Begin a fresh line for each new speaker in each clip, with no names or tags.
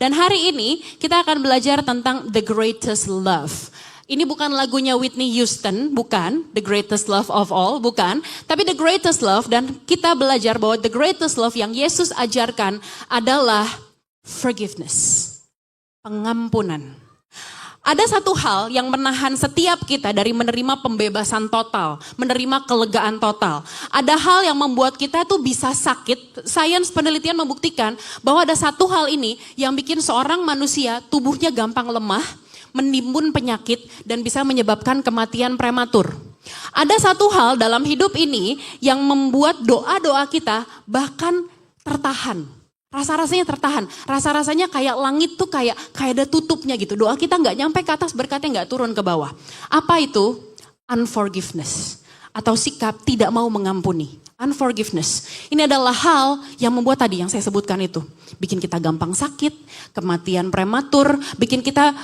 Dan hari ini kita akan belajar tentang The Greatest Love. Ini bukan lagunya Whitney Houston, bukan. The Greatest Love of All, bukan. Tapi The Greatest Love, dan kita belajar bahwa The Greatest Love yang Yesus ajarkan adalah forgiveness. Pengampunan. Ada satu hal yang menahan setiap kita dari menerima pembebasan total, menerima kelegaan total. Ada hal yang membuat kita tuh bisa sakit. Sains penelitian membuktikan bahwa ada satu hal ini yang bikin seorang manusia tubuhnya gampang lemah, menimbun penyakit dan bisa menyebabkan kematian prematur. Ada satu hal dalam hidup ini yang membuat doa-doa kita bahkan tertahan. Rasa-rasanya tertahan, rasa-rasanya kayak langit tuh kayak ada tutupnya gitu. Doa kita gak nyampe ke atas, berkatnya gak turun ke bawah. Apa itu? Unforgiveness. Atau sikap tidak mau mengampuni. Unforgiveness. Ini adalah hal yang membuat tadi yang saya sebutkan itu. Bikin kita gampang sakit, kematian prematur, bikin kita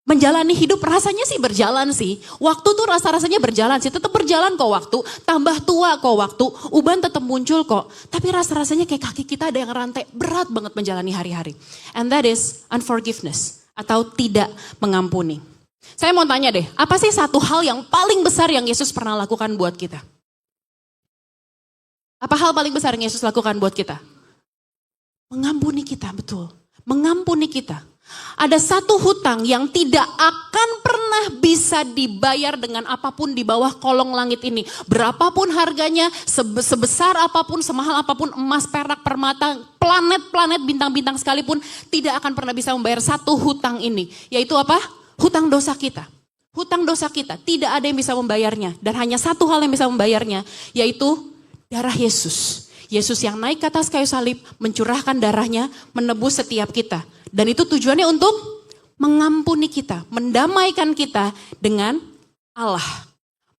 menjalani hidup rasanya sih berjalan sih. Waktu tuh rasa-rasanya berjalan sih. Tetap berjalan kok waktu. Tambah tua kok waktu. Uban tetap muncul kok. Tapi rasa-rasanya kayak kaki kita ada yang rantai. Berat banget menjalani hari-hari. And that is unforgiveness. Atau tidak mengampuni. Saya mau tanya deh. Apa sih satu hal yang paling besar yang Yesus pernah lakukan buat kita? Apa hal paling besar yang Yesus lakukan buat kita? Mengampuni kita, betul. Mengampuni kita. Ada satu hutang yang tidak akan pernah bisa dibayar dengan apapun di bawah kolong langit ini. Berapapun harganya, sebesar apapun, semahal apapun, emas, perak, permata, planet-planet, bintang-bintang sekalipun tidak akan pernah bisa membayar satu hutang ini. Yaitu apa? Hutang dosa kita. Hutang dosa kita, tidak ada yang bisa membayarnya. Dan hanya satu hal yang bisa membayarnya, yaitu darah Yesus. Yesus yang naik ke atas kayu salib, mencurahkan darahnya, menebus setiap kita. Dan itu tujuannya untuk mengampuni kita, mendamaikan kita dengan Allah.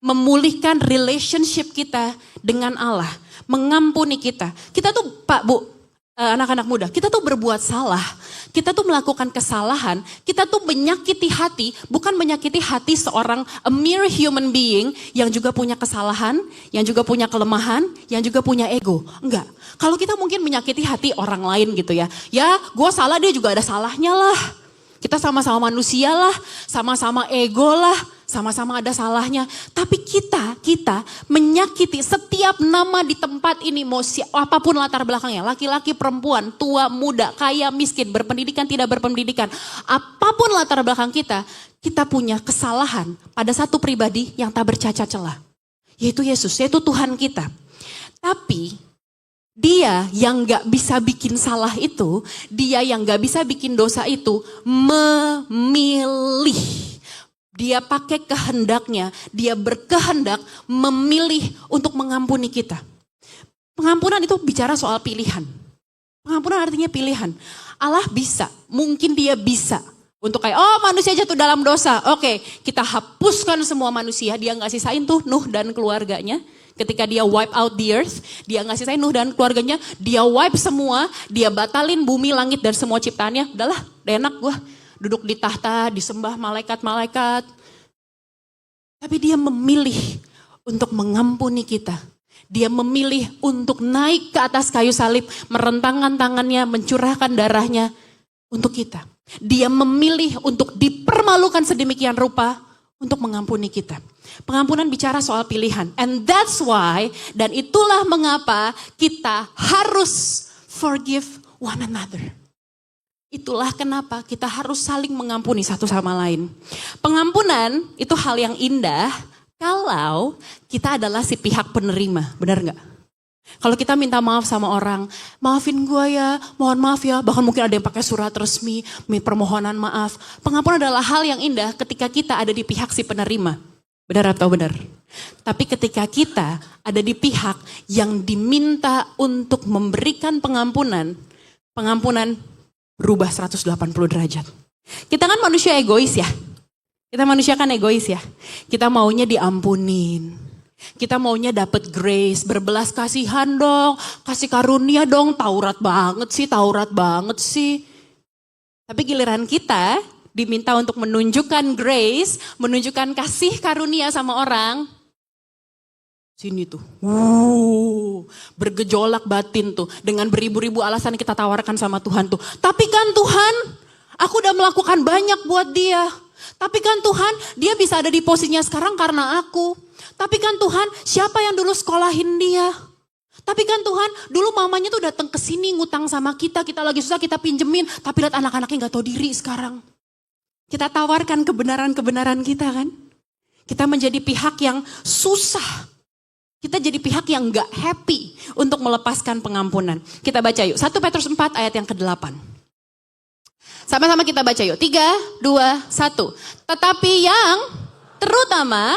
Memulihkan relationship kita dengan Allah. Mengampuni kita. Kita tuh Pak, Bu, anak-anak muda, kita tuh berbuat salah. Kita tuh melakukan kesalahan. Kita tuh menyakiti hati, bukan menyakiti hati seorang a mere human being yang juga punya kesalahan, yang juga punya kelemahan, yang juga punya ego. Enggak. Kalau kita mungkin menyakiti hati orang lain gitu ya. Ya gue salah, dia juga ada salahnya lah. Kita sama-sama manusia lah, sama-sama ego lah, sama-sama ada salahnya. Tapi kita menyakiti setiap nama di tempat ini, mau apapun latar belakangnya. Laki-laki, perempuan, tua, muda, kaya, miskin, berpendidikan, tidak berpendidikan. Apapun latar belakang kita punya kesalahan pada satu pribadi yang tak bercacat celah. Yaitu Yesus, yaitu Tuhan kita. Tapi dia yang gak bisa bikin salah itu, dia yang gak bisa bikin dosa itu, memilih. Dia pakai kehendaknya, dia berkehendak memilih untuk mengampuni kita. Pengampunan itu bicara soal pilihan. Pengampunan artinya pilihan. Allah bisa, mungkin dia bisa. Untuk kayak, manusia jatuh dalam dosa. Oke, kita hapuskan semua manusia, dia gak sisain tuh Nuh dan keluarganya. Ketika dia wipe out the earth, dia ngasih saya Nuh dan keluarganya, dia wipe semua, dia batalin bumi, langit dan semua ciptaannya. Udahlah, udah enak gue duduk di tahta, disembah malaikat-malaikat. Tapi dia memilih untuk mengampuni kita. Dia memilih untuk naik ke atas kayu salib, merentangkan tangannya, mencurahkan darahnya untuk kita. Dia memilih untuk dipermalukan sedemikian rupa untuk mengampuni kita. Pengampunan bicara soal pilihan. And that's why, dan itulah mengapa kita harus forgive one another. Itulah kenapa kita harus saling mengampuni satu sama lain. Pengampunan itu hal yang indah kalau kita adalah si pihak penerima. Benar gak? Kalau kita minta maaf sama orang, maafin gue ya, mohon maaf ya. Bahkan mungkin ada yang pakai surat resmi, permohonan maaf. Pengampunan adalah hal yang indah ketika kita ada di pihak si penerima. Benar atau benar? Tapi ketika kita ada di pihak yang diminta untuk memberikan pengampunan berubah 180 derajat. Kita kan manusia egois ya. Kita manusia kan egois ya. Kita maunya diampunin. Kita maunya dapat grace, berbelas kasihan dong, kasih karunia dong, Taurat banget sih. Tapi giliran kita diminta untuk menunjukkan grace, menunjukkan kasih karunia sama orang, Sini tuh, bergejolak batin tuh. Dengan beribu-ribu alasan kita tawarkan sama Tuhan tuh. Tapi kan Tuhan, aku udah melakukan banyak buat dia. Tapi kan Tuhan, dia bisa ada di posisinya sekarang karena aku. Tapi kan Tuhan, siapa yang dulu sekolahin dia? Tapi kan Tuhan, dulu mamanya tuh datang ke sini ngutang sama kita lagi susah kita pinjemin. Tapi lihat anak-anaknya gak tahu diri sekarang. Kita tawarkan kebenaran-kebenaran kita kan. Kita menjadi pihak yang susah. Kita jadi pihak yang gak happy untuk melepaskan pengampunan. Kita baca yuk, 1 Petrus 4 ayat yang ke-8. Sama-sama kita baca yuk, 3, 2, 1. Tetapi yang terutama,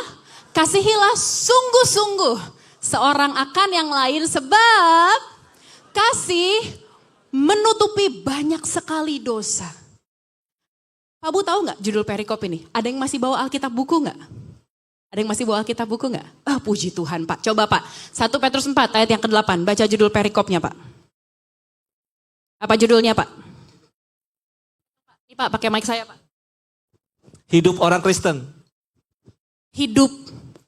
kasihilah sungguh-sungguh seorang akan yang lain sebab kasih menutupi banyak sekali dosa. Pak Bu tahu gak judul perikop ini? Ada yang masih bawa Alkitab buku gak? Ada yang masih bawa Alkitab buku gak? Puji Tuhan Pak. Coba Pak, 1 Petrus 4 ayat yang ke-8. Baca judul perikopnya Pak. Apa judulnya Pak? Ini Pak, pakai mic saya Pak.
Hidup orang Kristen.
Hidup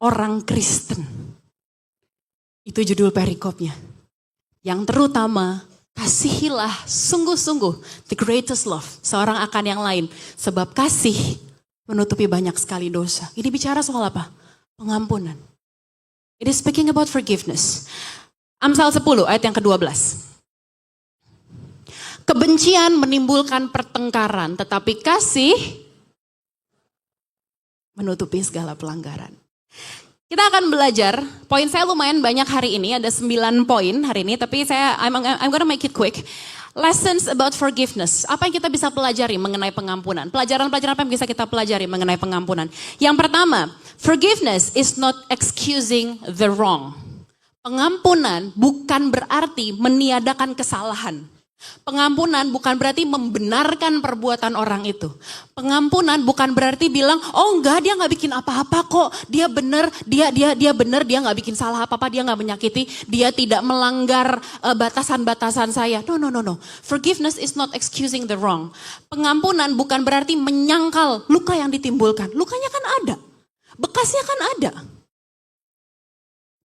orang Kristen. Itu judul perikopnya. Yang terutama, kasihilah sungguh-sungguh the greatest love. Seorang akan yang lain. Sebab kasih menutupi banyak sekali dosa. Ini bicara soal apa? Pengampunan. It is speaking about forgiveness. Amsal 10 ayat yang ke-12. Kebencian menimbulkan pertengkaran, tetapi kasih menutupi segala pelanggaran. Kita akan belajar, poin saya lumayan banyak hari ini, ada 9 poin hari ini, tapi I'm gonna make it quick. Lessons about forgiveness. Apa yang kita bisa pelajari mengenai pengampunan? Pelajaran-pelajaran apa yang bisa kita pelajari mengenai pengampunan? Yang pertama, forgiveness is not excusing the wrong. Pengampunan bukan berarti meniadakan kesalahan. Pengampunan bukan berarti membenarkan perbuatan orang itu. Pengampunan bukan berarti bilang, oh enggak, dia nggak bikin apa-apa kok, dia benar, dia benar, dia nggak bikin salah apa-apa, dia nggak menyakiti, dia tidak melanggar batasan-batasan saya. No. Forgiveness is not excusing the wrong. Pengampunan bukan berarti menyangkal luka yang ditimbulkan. Lukanya kan ada, bekasnya kan ada.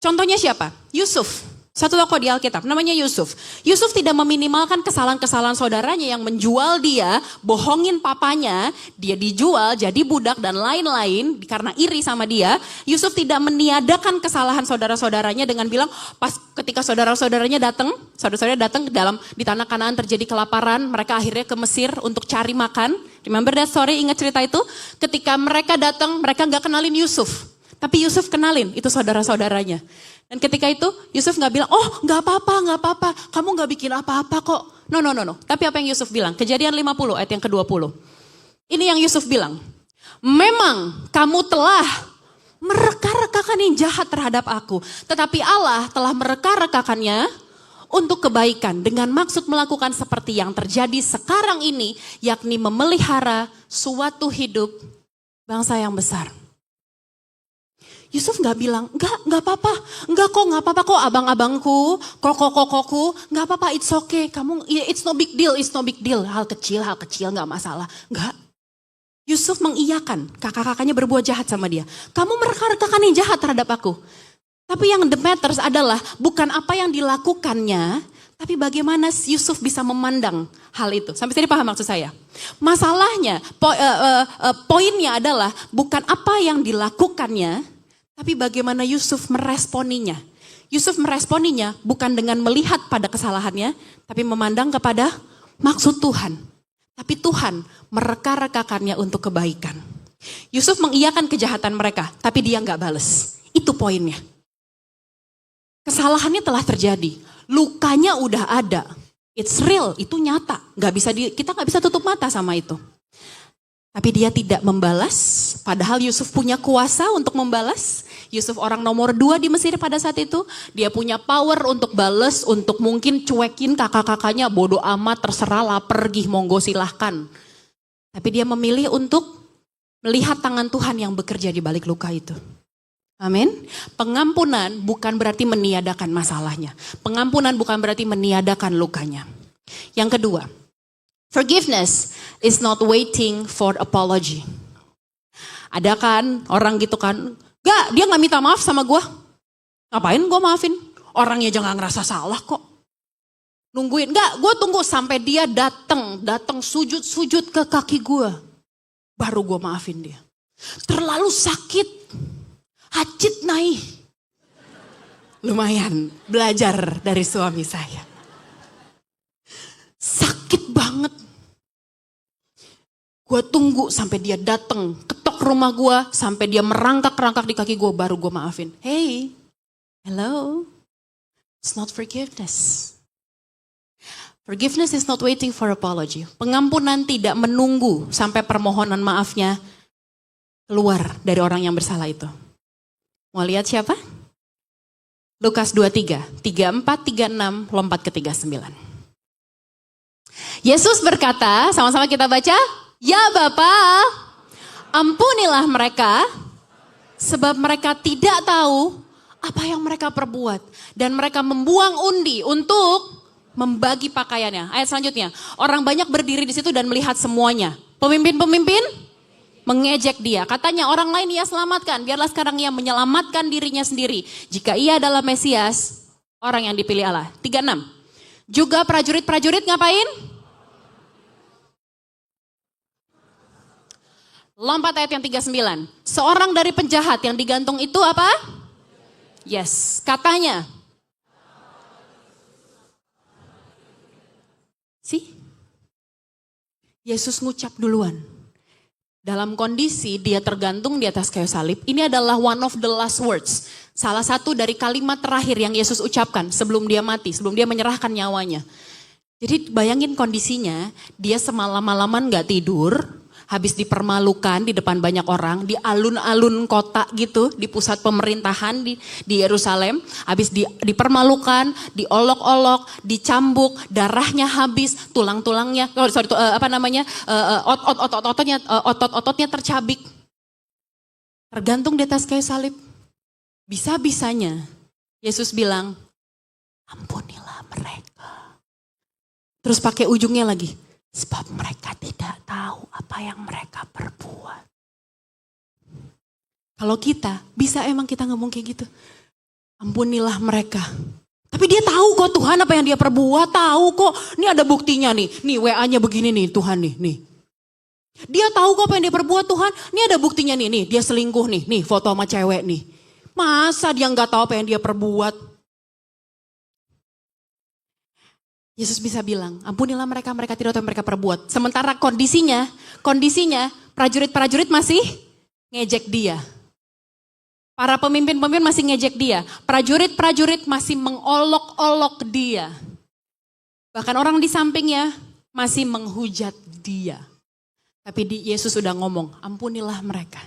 Contohnya siapa? Yusuf. Satu tokoh di Alkitab, namanya Yusuf. Yusuf tidak meminimalkan kesalahan-kesalahan saudaranya yang menjual dia, bohongin papanya, dia dijual jadi budak dan lain-lain karena iri sama dia. Yusuf tidak meniadakan kesalahan saudara-saudaranya dengan bilang, pas ketika saudara-saudaranya datang, saudara-saudaranya datang di tanah Kanaan terjadi kelaparan, mereka akhirnya ke Mesir untuk cari makan. Remember that story, ingat cerita itu? Ketika mereka datang, mereka gak kenalin Yusuf. Tapi Yusuf kenalin, itu saudara-saudaranya. Dan ketika itu Yusuf gak bilang, oh gak apa-apa, kamu gak bikin apa-apa kok. No. Tapi apa yang Yusuf bilang? Kejadian 50 ayat yang ke-20. Ini yang Yusuf bilang, memang kamu telah mereka-rekakan yang jahat terhadap aku. Tetapi Allah telah mereka-rekakannya untuk kebaikan. Dengan maksud melakukan seperti yang terjadi sekarang ini, yakni memelihara suatu hidup bangsa yang besar. Yusuf gak bilang, enggak apa-apa, enggak apa-apa kok abang-abangku, kokku, enggak apa-apa, it's okay, it's no big deal, hal kecil, enggak masalah, enggak. Yusuf mengiyakan kakak-kakaknya berbuat jahat sama dia. Kamu mereka-rekakan yang jahat terhadap aku. Tapi yang the matters adalah bukan apa yang dilakukannya, tapi bagaimana Yusuf bisa memandang hal itu. Sampai sini paham maksud saya? Masalahnya, poinnya adalah bukan apa yang dilakukannya, tapi bagaimana Yusuf meresponinya. Yusuf meresponinya bukan dengan melihat pada kesalahannya, tapi memandang kepada maksud Tuhan. Tapi Tuhan mereka-rekakannya untuk kebaikan. Yusuf mengiyakan kejahatan mereka, tapi dia nggak bales. Itu poinnya. Kesalahannya telah terjadi, lukanya udah ada. It's real, itu nyata. Kita nggak bisa tutup mata sama itu. Tapi dia tidak membalas, padahal Yusuf punya kuasa untuk membalas. Yusuf orang nomor 2 di Mesir pada saat itu. Dia punya power untuk balas, untuk mungkin cuekin kakak-kakaknya, bodoh amat, terserah lah, pergi, monggo silahkan. Tapi dia memilih untuk melihat tangan Tuhan yang bekerja di balik luka itu. Amin. Pengampunan bukan berarti meniadakan masalahnya. Pengampunan bukan berarti meniadakan lukanya. Yang kedua, forgiveness is not waiting for apology. Ada kan orang gitu kan, dia gak minta maaf sama gue. Ngapain gue maafin? Orangnya aja gak ngerasa salah kok. Nungguin, enggak, gue tunggu sampai dia datang sujud-sujud ke kaki gue. Baru gue maafin dia. Terlalu sakit, hacit naik. Lumayan, belajar dari suami saya. Sakit banget. Gue tunggu sampai dia datang, ketok rumah gue, sampai dia merangkak-rangkak di kaki gue, baru gue maafin. Hey, hello, it's not forgiveness. Forgiveness is not waiting for apology. Pengampunan tidak menunggu sampai permohonan maafnya keluar dari orang yang bersalah itu. Mau lihat siapa? Lukas 23, 34, 36, lompat ke 39. Yesus berkata, sama-sama kita baca, ya Bapa, ampunilah mereka, sebab mereka tidak tahu apa yang mereka perbuat. Dan mereka membuang undi untuk membagi pakaiannya. Ayat selanjutnya, orang banyak berdiri di situ dan melihat semuanya. Pemimpin-pemimpin mengejek dia. Katanya orang lain ia selamatkan, biarlah sekarang ia menyelamatkan dirinya sendiri. Jika ia adalah Mesias, orang yang dipilih Allah. 36. Juga prajurit-prajurit ngapain? Lompat ayat yang 39. Seorang dari penjahat yang digantung itu apa? Yes, katanya. Yesus ngucap duluan. Dalam kondisi dia tergantung di atas kayu salib. Ini adalah one of the last words. Salah satu dari kalimat terakhir yang Yesus ucapkan sebelum dia mati, sebelum dia menyerahkan nyawanya. Jadi bayangin kondisinya, dia semalam-malaman gak tidur, habis dipermalukan di depan banyak orang, di alun-alun kota gitu, di pusat pemerintahan di Yerusalem, habis dipermalukan, diolok-olok, dicambuk, darahnya habis, tulang-tulangnya, otot-ototnya tercabik, tergantung di atas kayu salib. Bisa-bisanya Yesus bilang, ampunilah mereka. Terus pakai ujungnya lagi. Sebab mereka tidak tahu apa yang mereka perbuat. Kalau kita, bisa emang kita ngomong kayak gitu. Ampunilah mereka. Tapi dia tahu kok Tuhan apa yang dia perbuat. Tahu kok, ini ada buktinya nih. Nih WA-nya begini nih Tuhan nih. Dia tahu kok apa yang dia perbuat Tuhan. Ini ada buktinya nih dia selingkuh nih. Nih foto sama cewek nih. Masa dia gak tahu apa yang dia perbuat. Yesus bisa bilang, ampunilah mereka tidak tahu apa yang mereka perbuat. Sementara kondisinya prajurit-prajurit masih ngejek dia. Para pemimpin-pemimpin masih ngejek dia. Prajurit-prajurit masih mengolok-olok dia. Bahkan orang di sampingnya masih menghujat dia. Tapi Yesus sudah ngomong, ampunilah mereka.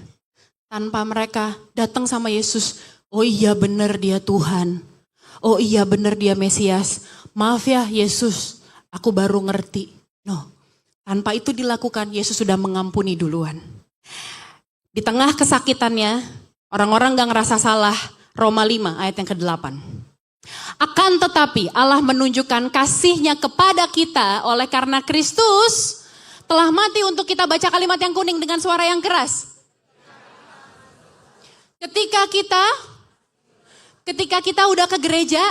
Tanpa mereka datang sama Yesus, oh iya benar dia Tuhan. Oh iya benar dia Mesias. Maaf ya Yesus, aku baru ngerti. No, tanpa itu dilakukan, Yesus sudah mengampuni duluan. Di tengah kesakitannya, orang-orang gak ngerasa salah. Roma 5 ayat yang ke-8. Akan tetapi Allah menunjukkan kasih-Nya kepada kita oleh karena Kristus telah mati untuk kita. Baca kalimat yang kuning dengan suara yang keras. Ketika kita udah ke gereja,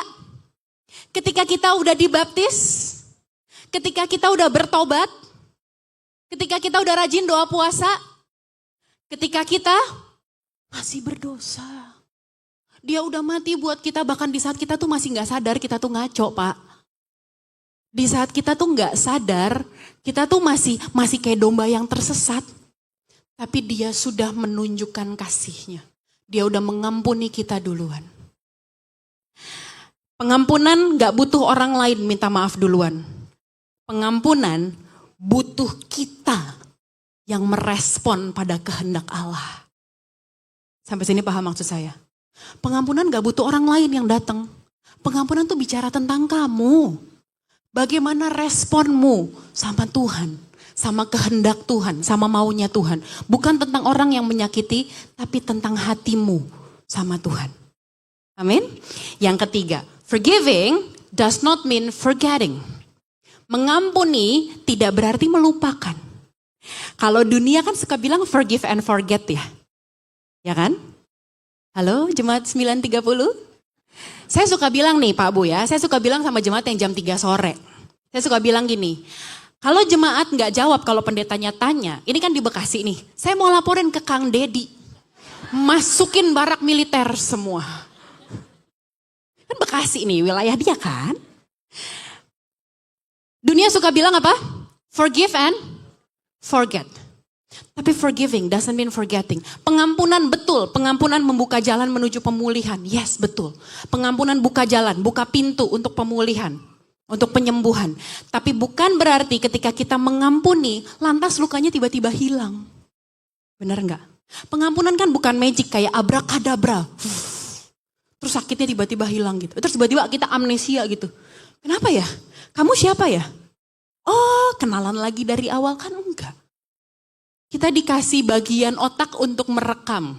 ketika kita udah dibaptis, ketika kita udah bertobat, ketika kita udah rajin doa puasa, ketika kita masih berdosa. Dia udah mati buat kita, bahkan di saat kita tuh masih gak sadar kita tuh ngaco, Pak. Di saat kita tuh gak sadar, kita tuh masih kayak domba yang tersesat. Tapi dia sudah menunjukkan kasih-Nya. Dia udah mengampuni kita duluan. Pengampunan gak butuh orang lain minta maaf duluan. Pengampunan butuh kita yang merespon pada kehendak Allah. Sampai sini paham maksud saya? Pengampunan gak butuh orang lain yang datang. Pengampunan tuh bicara tentang kamu. Bagaimana responmu sama Tuhan, sama kehendak Tuhan, sama maunya Tuhan. Bukan tentang orang yang menyakiti, tapi tentang hatimu sama Tuhan. Amin. Yang ketiga, forgiving does not mean forgetting. Mengampuni tidak berarti melupakan. Kalau dunia kan suka bilang forgive and forget ya. Ya kan? Halo jemaat 930? Saya suka bilang nih Pak Bu ya, saya suka bilang sama jemaat yang jam 3 sore. Saya suka bilang gini, kalau jemaat nggak jawab kalau pendetanya tanya, ini kan di Bekasi nih, saya mau laporin ke Kang Dedi. Masukin barak militer semua. Kan Bekasi nih, wilayah dia kan. Dunia suka bilang apa? Forgive and forget. Tapi forgiving doesn't mean forgetting. Pengampunan betul, pengampunan membuka jalan menuju pemulihan. Yes, betul. Pengampunan buka jalan, buka pintu untuk pemulihan, untuk penyembuhan. Tapi bukan berarti ketika kita mengampuni, lantas lukanya tiba-tiba hilang. Benar enggak? Pengampunan kan bukan magic kayak abrakadabra. Terus sakitnya tiba-tiba hilang gitu. Terus tiba-tiba kita amnesia gitu. Kenapa ya? Kamu siapa ya? Oh, kenalan lagi dari awal kan enggak. Kita dikasih bagian otak untuk merekam,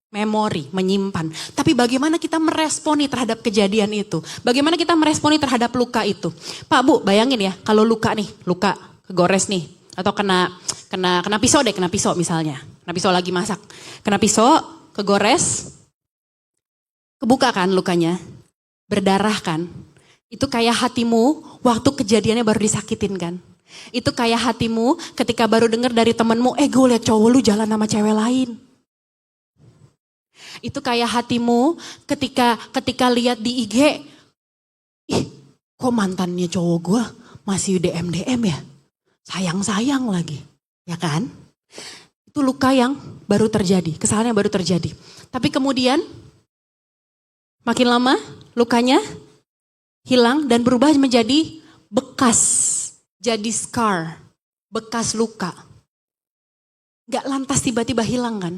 memori, menyimpan. Tapi bagaimana kita meresponi terhadap kejadian itu? Bagaimana kita meresponi terhadap luka itu? Pak Bu, bayangin ya, kalau luka nih, luka kegores nih, atau kena pisau deh, kena pisau misalnya. Kena pisau lagi masak. Kena pisau, kegores, kebuka kan lukanya, berdarah kan. Itu kayak hatimu waktu kejadiannya baru disakitin kan. Itu kayak hatimu ketika baru dengar dari temenmu, gue liat cowok lu jalan sama cewek lain. Itu kayak hatimu ketika lihat di IG, ih kok mantannya cowok gue masih DM ya. Sayang lagi, ya kan? Itu luka yang baru terjadi, kesalahan yang baru terjadi. Tapi kemudian makin lama lukanya hilang dan berubah menjadi bekas. Jadi scar, bekas luka. Gak lantas tiba-tiba hilang kan.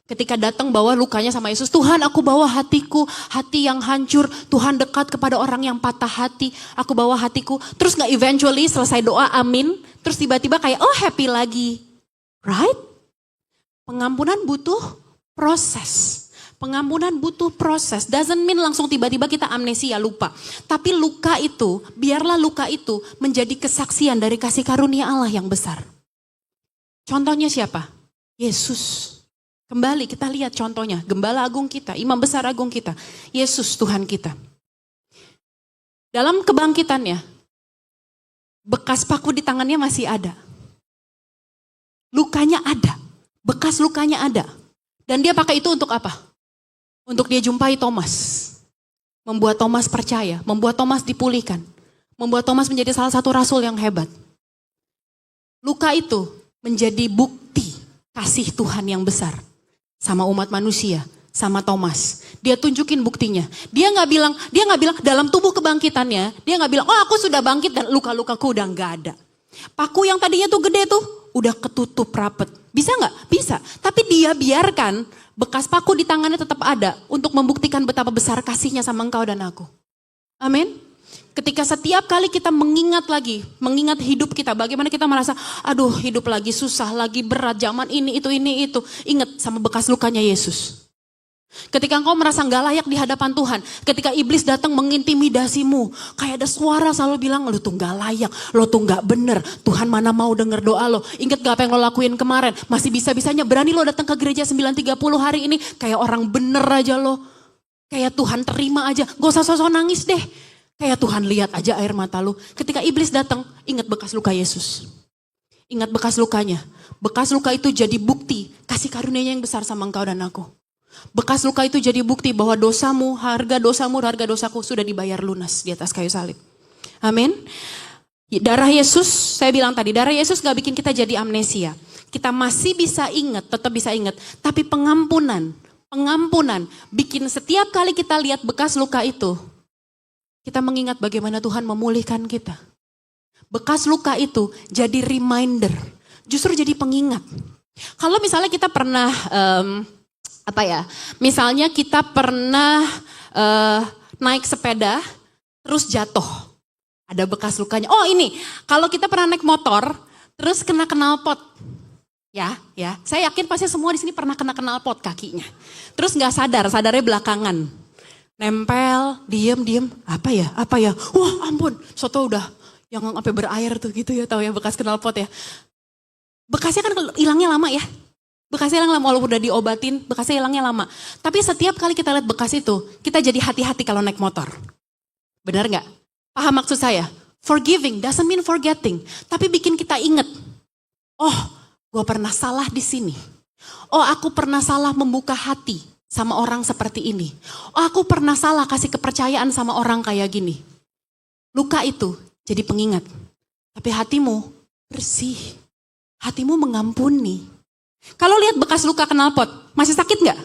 Ketika datang bawa lukanya sama Yesus, Tuhan aku bawa hatiku, hati yang hancur. Tuhan dekat kepada orang yang patah hati, aku bawa hatiku. Terus gak eventually selesai doa amin, terus tiba-tiba kayak happy lagi. Right? Pengampunan butuh proses. Pengampunan butuh proses, doesn't mean langsung tiba-tiba kita amnesia, lupa. Tapi luka itu, biarlah luka itu menjadi kesaksian dari kasih karunia Allah yang besar. Contohnya siapa? Yesus. Kembali kita lihat contohnya, Gembala Agung kita, Imam Besar Agung kita, Yesus Tuhan kita. Dalam kebangkitannya, bekas paku di tangannya masih ada. Lukanya ada, bekas lukanya ada. Dan dia pakai itu untuk apa? Untuk dia jumpai Thomas. Membuat Thomas percaya, membuat Thomas dipulihkan. Membuat Thomas menjadi salah satu rasul yang hebat. Luka itu menjadi bukti kasih Tuhan yang besar. Sama umat manusia, sama Thomas. Dia tunjukin buktinya. Dia nggak bilang dalam tubuh kebangkitannya, dia nggak bilang, aku sudah bangkit dan luka-lukaku udah nggak ada. Paku yang tadinya tuh gede tuh, udah ketutup rapet. Bisa nggak? Bisa. Tapi dia biarkan bekas paku di tangannya tetap ada untuk membuktikan betapa besar kasihnya sama engkau dan aku. Amin. Ketika setiap kali kita mengingat hidup kita, bagaimana kita merasa, aduh hidup lagi susah, lagi berat, zaman ini, itu. Ingat sama bekas lukanya Yesus. Ketika engkau merasa gak layak di hadapan Tuhan, ketika iblis datang mengintimidasimu, kayak ada suara selalu bilang, lu tuh gak layak, lu tuh gak bener, Tuhan mana mau denger doa lo, ingat gak apa yang lo lakuin kemarin, masih bisa-bisanya berani lo datang ke gereja 9.30 hari ini, kayak orang bener aja lo, kayak Tuhan terima aja, gak usah sosok nangis deh, kayak Tuhan lihat aja air mata lo. Ketika iblis datang, ingat bekas luka Yesus, ingat bekas lukanya, bekas luka itu jadi bukti kasih karunia-Nya yang besar sama engkau dan aku. Bekas luka itu jadi bukti bahwa harga dosaku sudah dibayar lunas di atas kayu salib. Amin. Darah Yesus, saya bilang tadi, darah Yesus gak bikin kita jadi amnesia. Kita masih bisa ingat, tetap bisa ingat. Tapi pengampunan bikin setiap kali kita lihat bekas luka itu, kita mengingat bagaimana Tuhan memulihkan kita. Bekas luka itu jadi reminder, justru jadi pengingat. Kalau misalnya kita pernah... misalnya kita pernah naik sepeda terus jatuh, ada bekas lukanya. Oh ini, kalau kita pernah naik motor terus kena knalpot, ya, saya yakin pasti semua di sini pernah kena knalpot kakinya. Terus nggak sadarnya belakangan, nempel, diem, apa ya, wah ampun, soto udah yang sampai berair tuh gitu ya, tahu ya bekas knalpot ya. Bekasnya kan hilangnya lama ya. Bekasnya hilang lama, walaupun udah diobatin, bekasnya hilangnya lama. Tapi setiap kali kita lihat bekas itu, kita jadi hati-hati kalau naik motor. Benar nggak? Paham maksud saya? Forgiving doesn't mean forgetting, tapi bikin kita inget. Oh, gue pernah salah di sini. Oh, aku pernah salah membuka hati sama orang seperti ini. Oh, aku pernah salah kasih kepercayaan sama orang kayak gini. Luka itu jadi pengingat. Tapi hatimu bersih. Hatimu mengampuni. Kalau lihat bekas luka knalpot, masih sakit nggak?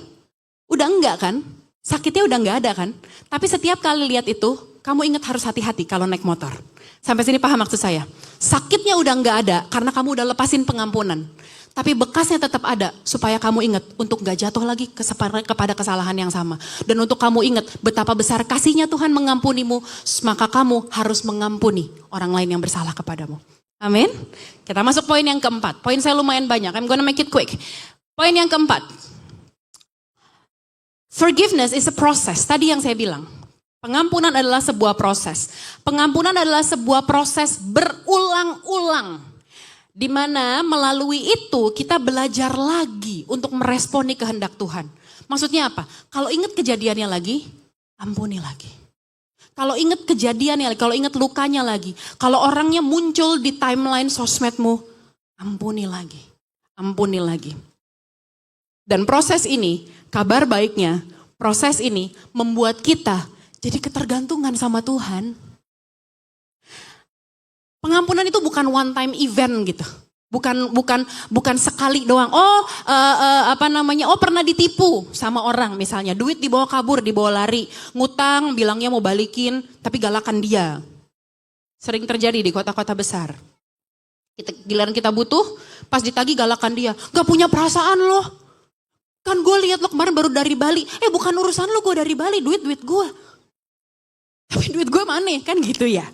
Udah enggak kan? Sakitnya udah nggak ada kan? Tapi setiap kali lihat itu, kamu ingat harus hati-hati kalau naik motor. Sampai sini paham maksud saya? Sakitnya udah nggak ada karena kamu udah lepasin pengampunan. Tapi bekasnya tetap ada supaya kamu ingat untuk gak jatuh lagi kepada kesalahan yang sama. Dan untuk kamu ingat betapa besar kasihnya Tuhan mengampunimu, maka kamu harus mengampuni orang lain yang bersalah kepadamu. Amin. Kita masuk poin yang keempat. Poin saya lumayan banyak. I'm gonna make it quick. Poin yang keempat. Forgiveness is a process. Tadi yang saya bilang. Pengampunan adalah sebuah proses. Pengampunan adalah sebuah proses berulang-ulang. Di mana melalui itu kita belajar lagi untuk meresponi kehendak Tuhan. Maksudnya apa? Kalau ingat kejadiannya lagi, ampuni lagi. Kalau ingat kejadiannya lagi, kalau ingat lukanya lagi. Kalau orangnya muncul di timeline sosmedmu, ampuni lagi. Ampuni lagi. Dan proses ini, kabar baiknya, proses ini membuat kita jadi ketergantungan sama Tuhan. Pengampunan itu bukan one time event gitu. Bukan sekali doang. Oh pernah ditipu sama orang misalnya. Duit dibawa kabur, dibawa lari. Ngutang, bilangnya mau balikin, tapi galakan dia. Sering terjadi di kota-kota besar. Giliran kita butuh, pas ditagih galakan dia. Gak punya perasaan loh. Kan gue lihat lo kemarin baru dari Bali. Bukan urusan lo, gue dari Bali, duit gue. Tapi duit gue mana kan gitu ya.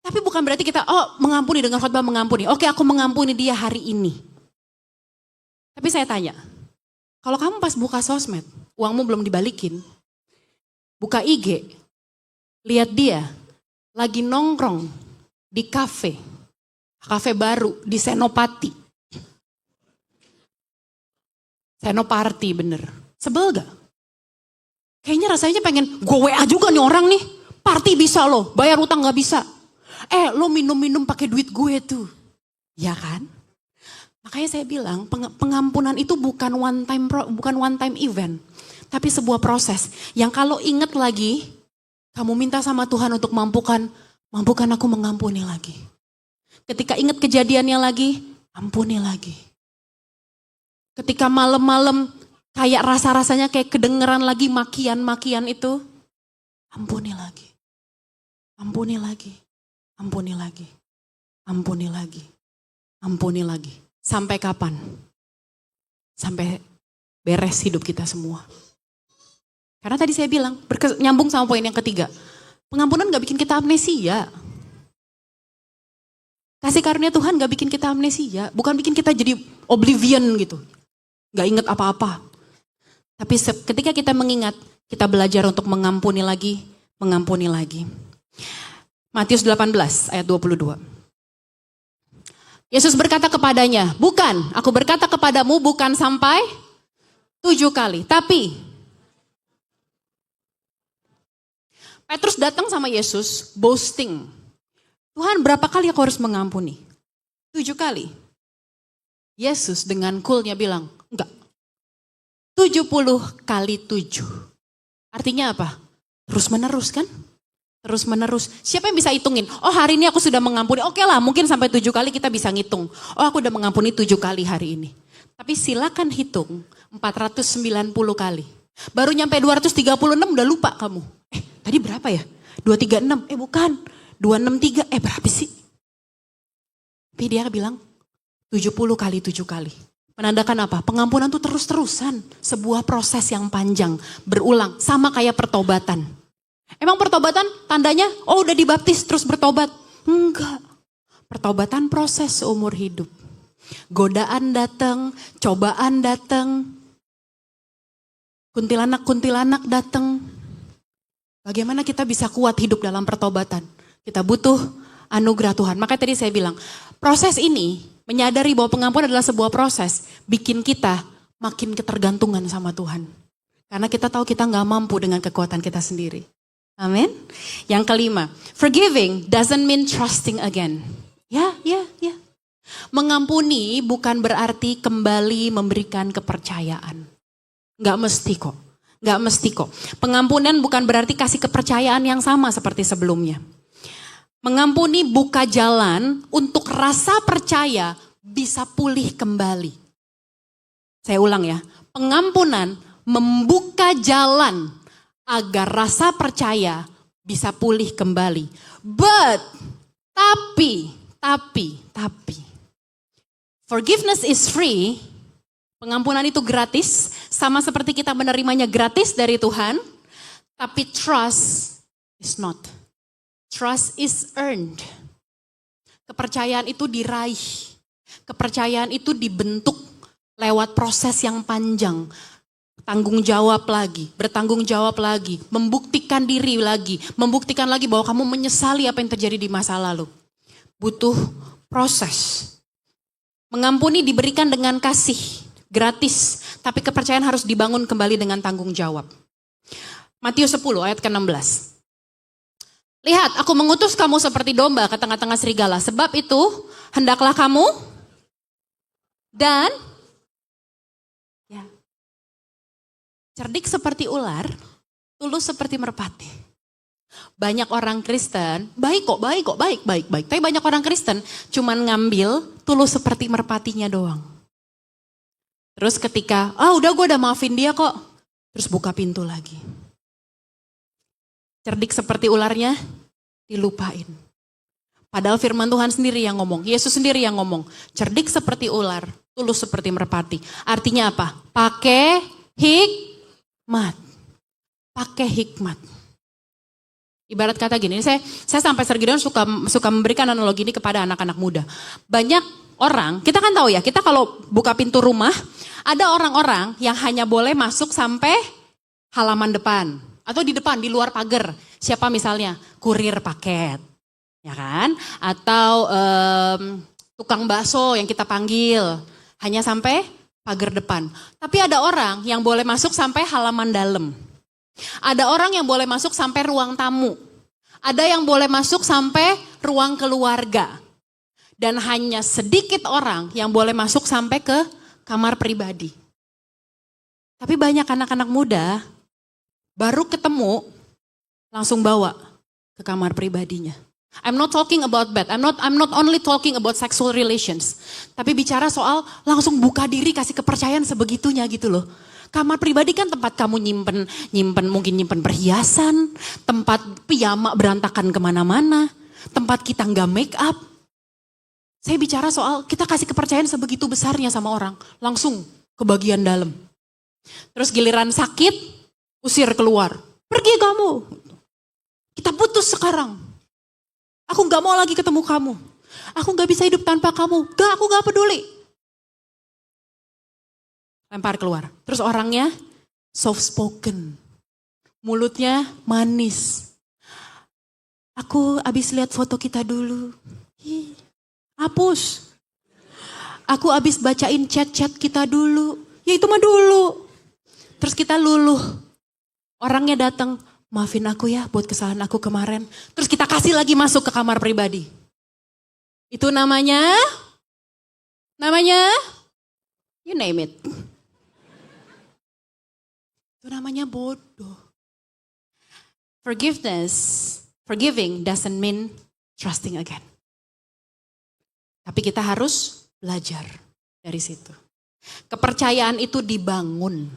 Tapi bukan berarti kita, mengampuni dengan khotbah mengampuni. Oke, aku mengampuni dia hari ini. Tapi saya tanya, kalau kamu pas buka sosmed, uangmu belum dibalikin, buka IG, lihat dia lagi nongkrong di kafe baru di Senopati. Senoparty bener. Sebel gak? Kayaknya rasanya pengen, gue WA juga nih orang nih. Party bisa loh, bayar utang gak bisa. Lo minum-minum pakai duit gue tuh. Ya kan? Makanya saya bilang pengampunan itu bukan one time event. Tapi sebuah proses. Yang kalau ingat lagi, kamu minta sama Tuhan untuk mampukan aku mengampuni lagi. Ketika ingat kejadiannya lagi, ampuni lagi. Ketika malam-malam kayak rasa-rasanya kayak kedengeran lagi makian-makian itu, ampuni lagi. Ampuni lagi. Ampuni lagi, ampuni lagi, ampuni lagi. Sampai kapan? Sampai beres hidup kita semua. Karena tadi saya bilang, nyambung sama poin yang ketiga. Pengampunan gak bikin kita amnesia. Kasih karunia Tuhan gak bikin kita amnesia. Bukan bikin kita jadi oblivion gitu. Gak inget apa-apa. Tapi ketika kita mengingat, kita belajar untuk mengampuni lagi, mengampuni lagi. Matius 18 ayat 22. Yesus berkata kepadanya, bukan, aku berkata kepadamu bukan sampai 7 kali. Tapi Petrus datang sama Yesus boasting. Tuhan berapa kali aku harus mengampuni? 7 kali. Yesus dengan coolnya bilang, enggak. 70 kali 7. Artinya apa? Terus menerus kan? Terus menerus. Siapa yang bisa hitungin? Oh hari ini aku sudah mengampuni. Oke lah mungkin sampai 7 kali kita bisa ngitung. Oh aku udah mengampuni 7 kali hari ini. Tapi silakan hitung 490 kali. Baru nyampe 236 udah lupa kamu. Tadi berapa ya? 236. Bukan. 263. Berapa sih? Tapi dia bilang 70 kali 7 kali. Menandakan apa? Pengampunan tuh terus-terusan. Sebuah proses yang panjang. Berulang. Sama kayak pertobatan. Emang pertobatan tandanya, udah dibaptis terus bertobat? Enggak. Pertobatan proses seumur hidup. Godaan datang, cobaan datang. Kuntilanak datang. Bagaimana kita bisa kuat hidup dalam pertobatan? Kita butuh anugerah Tuhan. Makanya tadi saya bilang, proses ini Menyadari bahwa pengampunan adalah sebuah proses, bikin kita makin ketergantungan sama Tuhan. Karena kita tahu kita nggak mampu dengan kekuatan kita sendiri. Amin. Yang kelima, forgiving doesn't mean trusting again. Ya. Mengampuni bukan berarti kembali memberikan kepercayaan. Nggak mesti kok. Pengampunan bukan berarti kasih kepercayaan yang sama seperti sebelumnya. Mengampuni buka jalan untuk rasa percaya bisa pulih kembali. Saya ulang ya, pengampunan membuka jalan agar rasa percaya bisa pulih kembali. Tapi, forgiveness is free, pengampunan itu gratis, sama seperti kita menerimanya gratis dari Tuhan, tapi trust is not. Trust is earned. Kepercayaan itu diraih, kepercayaan itu dibentuk lewat proses yang panjang. Bertanggung jawab lagi, membuktikan diri lagi, membuktikan lagi bahwa kamu menyesali apa yang terjadi di masa lalu. Butuh proses. Mengampuni diberikan dengan kasih, gratis, tapi kepercayaan harus dibangun kembali dengan tanggung jawab. Matius 10 ayat ke-16. Lihat, aku mengutus kamu seperti domba ke tengah-tengah serigala, sebab itu hendaklah kamu dan cerdik seperti ular, tulus seperti merpati. Banyak orang Kristen, baik. Tapi banyak orang Kristen cuman ngambil tulus seperti merpatinya doang. Terus ketika, gue udah maafin dia kok. Terus buka pintu lagi. Cerdik seperti ularnya, dilupain. Padahal firman Tuhan sendiri yang ngomong, Yesus sendiri yang ngomong. Cerdik seperti ular, tulus seperti merpati. Artinya apa? Pakai hikmat. Ibarat kata gini, saya sampai Sergideon suka memberikan analogi ini kepada anak-anak muda. Banyak orang, kita kan tahu ya, kita kalau buka pintu rumah, ada orang-orang yang hanya boleh masuk sampai halaman depan. Atau di depan, di luar pagar. Siapa misalnya? Kurir paket. Ya kan? Atau tukang bakso yang kita panggil. Hanya sampai pagar depan. Tapi ada orang yang boleh masuk sampai halaman dalam. Ada orang yang boleh masuk sampai ruang tamu. Ada yang boleh masuk sampai ruang keluarga. Dan hanya sedikit orang yang boleh masuk sampai ke kamar pribadi. Tapi banyak anak-anak muda baru ketemu langsung bawa ke kamar pribadinya. I'm not talking about bad. I'm not only talking about sexual relations. Tapi bicara soal langsung buka diri, kasih kepercayaan sebegitunya gitu loh. Kamar pribadi kan tempat kamu nyimpen perhiasan, tempat piyama berantakan kemana-mana, tempat kita nggak make up. Saya bicara soal kita kasih kepercayaan sebegitu besarnya sama orang, langsung ke bagian dalam. Terus giliran sakit, usir keluar. Pergi kamu. Kita putus sekarang. Aku gak mau lagi ketemu kamu. Aku gak bisa hidup tanpa kamu. Aku gak peduli. Lempar keluar. Terus orangnya soft spoken. Mulutnya manis. Aku abis lihat foto kita dulu. Hapus. Aku abis bacain chat-chat kita dulu. Ya itu mah dulu. Terus kita luluh. Orangnya datang. Maafin aku ya buat kesalahan aku kemarin. Terus kita kasih lagi masuk ke kamar pribadi. Itu namanya you name it. Itu namanya bodoh. Forgiving doesn't mean trusting again. Tapi kita harus belajar dari situ. Kepercayaan itu dibangun.